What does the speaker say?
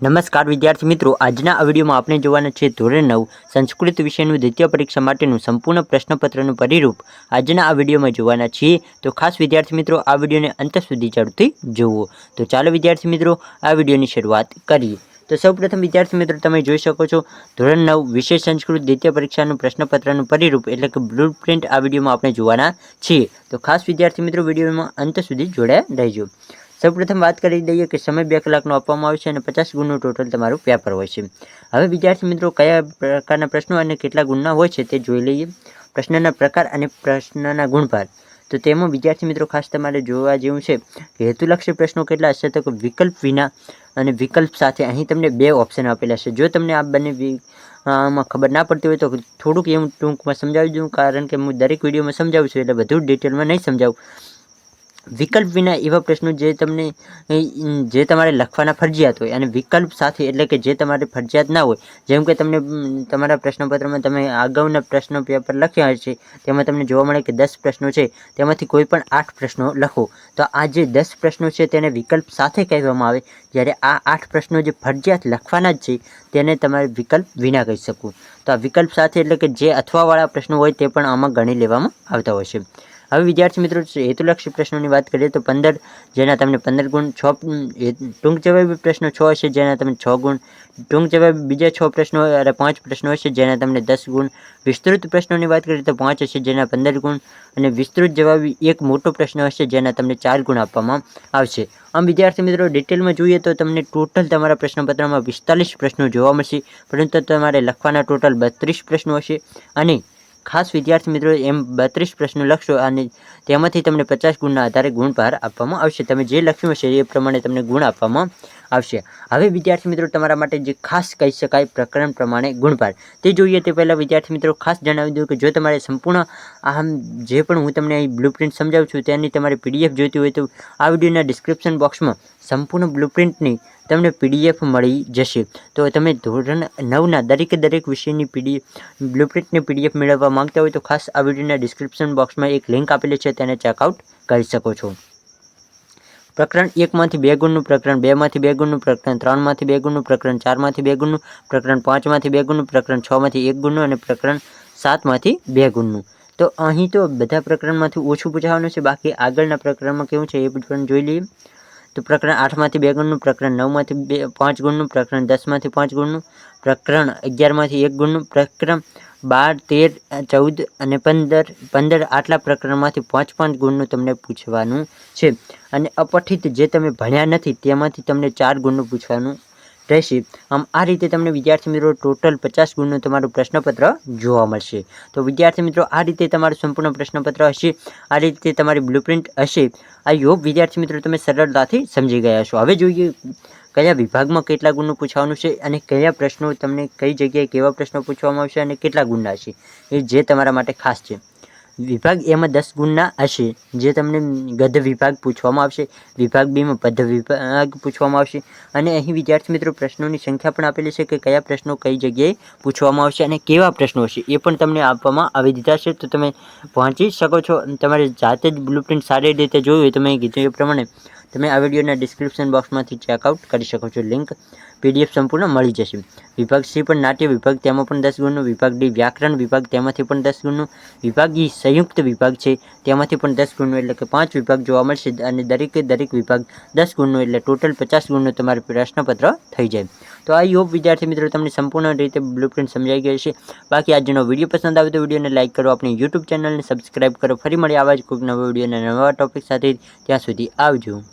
નમસ્કાર વિદ્યાર્થી મિત્રો, આજના આ વિડીયોમાં આપણે જોવાના છે ધોરણ 9 સંસ્કૃત વિષયનું દ્વિતીય પરીક્ષા માટેનું સંપૂર્ણ પ્રશ્નપત્રનું પરિરૂપ આજના આ વિડીયોમાં જોવાના છીએ। તો ખાસ વિદ્યાર્થી મિત્રો આ વિડીયોને અંત સુધી જરૂરથી જુઓ। તો ચાલો વિદ્યાર્થી મિત્રો આ વિડીયોની શરૂઆત કરીએ। તો સૌપ્રથમ વિદ્યાર્થી મિત્રો તમે જોઈ શકો છો ધોરણ 9 વિષય સંસ્કૃત દ્વિતીય પરીક્ષાનું પ્રશ્નપત્રનું પરિરૂપ એટલે કે બ્લુ પ્રિન્ટ આ વિડીયોમાં આપણે જોવાના છીએ। તો ખાસ વિદ્યાર્થી મિત્રો વિડીયોમાં અંત સુધી જોડાયા રહેજો। સૌપ્રથમ વાત કરી દઈએ કે સમય 2 કલાકનો આપવામાં આવે છે અને 50 ગુણનું ટોટલ તમારું પેપર હોય છે। હવે વિદ્યાર્થી મિત્રો કયા પ્રકારના પ્રશ્નો અને કેટલા ગુણના હોય છે તે જોઈ લઈએ। પ્રશ્નના પ્રકાર અને પ્રશ્નના ગુણભાર। તો તેમાં વિદ્યાર્થી મિત્રો ખાસ તમારે જોવા જેવું છે કે હેતુલક્ષી પ્રશ્નો કેટલા હશે તો વિકલ્પ વિના અને વિકલ્પ સાથે। અહીં તમને 2 ઓપ્શન આપેલા છે। જો તમને આ બંને માં ખબર ના પડતી હોય તો થોડુંક એવું ટૂંકમાં સમજાવી દઉં, કારણ કે હું દરેક વિડીયોમાં સમજાવું છું એટલે વધુ ડિટેલમાં નહીં સમજાવું। વિકલ્પ વિના એવા પ્રશ્નો જે તમારે લખવાના ફરજિયાત હોય, અને વિકલ્પ સાથે એટલે કે જે તમારે ફરજિયાત ના હોય। જેમ કે તમને તમારા પ્રશ્નપત્રમાં તમે અગાઉના પ્રશ્નો પેપર લખ્યા હશે તેમાં તમને જોવા મળે કે 10 પ્રશ્નો છે, તેમાંથી કોઈ પણ 8 પ્રશ્નો લખો તો આ જે 10 પ્રશ્નો છે તેને વિકલ્પ સાથે કહેવામાં આવે, જ્યારે આ 8 પ્રશ્નો જે ફરજિયાત લખવાના જ છે તેને તમારે વિકલ્પ વિના કહી શકો। તો આ વિકલ્પ સાથે એટલે કે જે અથવાવાળા પ્રશ્નો હોય તે પણ આમાં ગણી લેવામાં આવતા હોય છે। હવે વિદ્યાર્થી મિત્રો હેતુલક્ષી પ્રશ્નોની વાત કરીએ તો 15 જેના તમને 15 ગુણ, 6 ટૂંક જવાબી પ્રશ્નો 6 હશે જેના તમને 6 ગુણ, ટૂંક જવાબી બીજા 6 પ્રશ્નો અને 5 પ્રશ્નો હશે જેના તમને 10 ગુણ, વિસ્તૃત પ્રશ્નોની વાત કરીએ તો 5 હશે જેના 15 ગુણ, અને વિસ્તૃત જવાબી એક મોટો પ્રશ્ન હશે જેના તમને 4 ગુણ આપવામાં આવશે। આમ વિદ્યાર્થી મિત્રો ડિટેલમાં જોઈએ તો તમને ટોટલ તમારા પ્રશ્નપત્રમાં 45 પ્રશ્નો જોવા મળશે, પરંતુ તમારે લખવાના ટોટલ 32 પ્રશ્નો હશે। અને ખાસ વિદ્યાર્થી મિત્રો એમ 32 પ્રશ્નો લખશો અને તેમાંથી તમને 50 ગુણના આધારે ગુણભાર આપવામાં આવશે। તમે જે લખ્યું હશે એ પ્રમાણે તમને ગુણ આપવામાં આવશે। હવે વિદ્યાર્થી મિત્રો તમારા માટે જે ખાસ કહી શકાય પ્રકરણ પ્રમાણે ગુણભાર તે જોઈએ તે પહેલાં વિદ્યાર્થી મિત્રો ખાસ જણાવી દઉં કે જો તમારે સંપૂર્ણ જે પણ હું તમને અહીં બ્લુપ્રિન્ટ સમજાવું છું તેની તમારે PDF જોઈતી હોય તો આ વિડીયોના ડિસ્ક્રિપ્શન બોક્સમાં સંપૂર્ણ બ્લુપ્રિન્ટની તમને PDF મળી જશે। તો તમે ધોરણ 9ના દરેક વિષયની બ્લુપ્રિન્ટની PDF મેળવવા માંગતા હોય તો ખાસ આ વિડીયોના ડિસ્ક્રિપ્શન બોક્સમાં એક લિંક આપેલી છે, તેને ચેકઆઉટ કરી શકો છો। પ્રકરણ 1 માંથી 2 ગુણનું, પ્રકરણ 2 માંથી 2 ગુણનું, પ્રકરણ 3 માંથી 2 ગુણનું, પ્રકરણ 4 માંથી 2 ગુણનું, પ્રકરણ 5 માંથી 2 ગુણનું, પ્રકરણ 6 માંથી 1 ગુણનું અને પ્રકરણ 7 માંથી 2 ગુણનું। તો અહીં તો બધા પ્રકરણમાંથી ઓછું પૂછવાનું છે, બાકી આગળના પ્રકરણમાં કેવું છે એ પણ જોઈ લઈએ। તો પ્રકરણ 8 માંથી 2 ગુણનું, પ્રકરણ 9 માંથી 5 ગુણનું, પ્રકરણ 10 માંથી 5 ગુણનું, પ્રકરણ 11 માંથી 1 ગુણનું, પ્રકરણ 12, 13, 14 અને 15 આટલા પ્રકરણમાંથી 5 ગુણનું તમને પૂછવાનું છે। અને અપઠિત જે તમે ભણ્યા નથી તેમાંથી તમને 4 ગુણનું પૂછવાનું રહેશે। આમ આ રીતે તમને વિદ્યાર્થી મિત્રો ટોટલ 50 ગુણનું તમારું પ્રશ્નપત્ર જોવા મળશે। તો વિદ્યાર્થી મિત્રો આ રીતે તમારું સંપૂર્ણ પ્રશ્નપત્ર હશે, આ રીતે તમારી બ્લુપ્રિન્ટ હશે। આઈ હોપ વિદ્યાર્થી મિત્રો તમે સરળતાથી સમજી ગયા છો। હવે જોઈએ કયા વિભાગમાં કેટલા ગુણનું પૂછવાનું છે અને કયા પ્રશ્નો તમને કઈ જગ્યાએ કેવા પ્રશ્નો પૂછવામાં આવશે અને કેટલા ગુણના હશે એ જે તમારા માટે ખાસ છે। વિભાગ એમાં 10 ગુણના હશે જે તમને ગદ્ય વિભાગ પૂછવામાં આવશે, વિભાગ બીમાં પદ્ય વિભાગ પૂછવામાં આવશે, અને અહીં વિદ્યાર્થી મિત્રો પ્રશ્નોની સંખ્યા પણ આપેલી છે કે કયા પ્રશ્નો કઈ જગ્યાએ પૂછવામાં આવશે અને કેવા પ્રશ્નો હશે એ પણ તમને આપવામાં આવી દીધા છે। તો તમે પહોંચી શકો છો। તમારે જાતે જ બ્લુપ્રિન્ટ સારી રીતે જોયું હોય તો મેં કીધું એ પ્રમાણે તમે આ વિડીયોના ડિસ્ક્રિપ્શન બોક્સમાંથી ચેકઆઉટ કરી શકો છો, લિંક PDF સંપૂર્ણ મળી જશે। વિભાગ C પણ નાટ્ય વિભાગ, તેમાં પણ 10 ગુણનું, વિભાગ D વ્યાકરણ વિભાગ તેમાંથી પણ 10 ગુણનું, વિભાગ E સંયુક્ત વિભાગ છે તેમાંથી પણ 10 ગુણનું, એટલે કે 5 વિભાગ જોવા મળશે અને દરેક વિભાગ 10 ગુણનું, એટલે ટોટલ 50 ગુણનું તમારું પ્રશ્નપત્ર થઈ જાય। તો આઈ હોપ વિદ્યાર્થી મિત્રો તમને સંપૂર્ણ રીતે બ્લુપ્રિન્ટ સમજાઈ ગઈ છે। બાકી આજનો વિડીયો પસંદ આવે તો વિડીયોને લાઇક કરો, આપણી YouTube ચેનલને સબસ્ક્રાઇબ કરો। ફરી મળીએ આવા જ કોઈક નવા વિડીયો અને નવા ટોપિક સાથે, ત્યાં સુધી આવજો।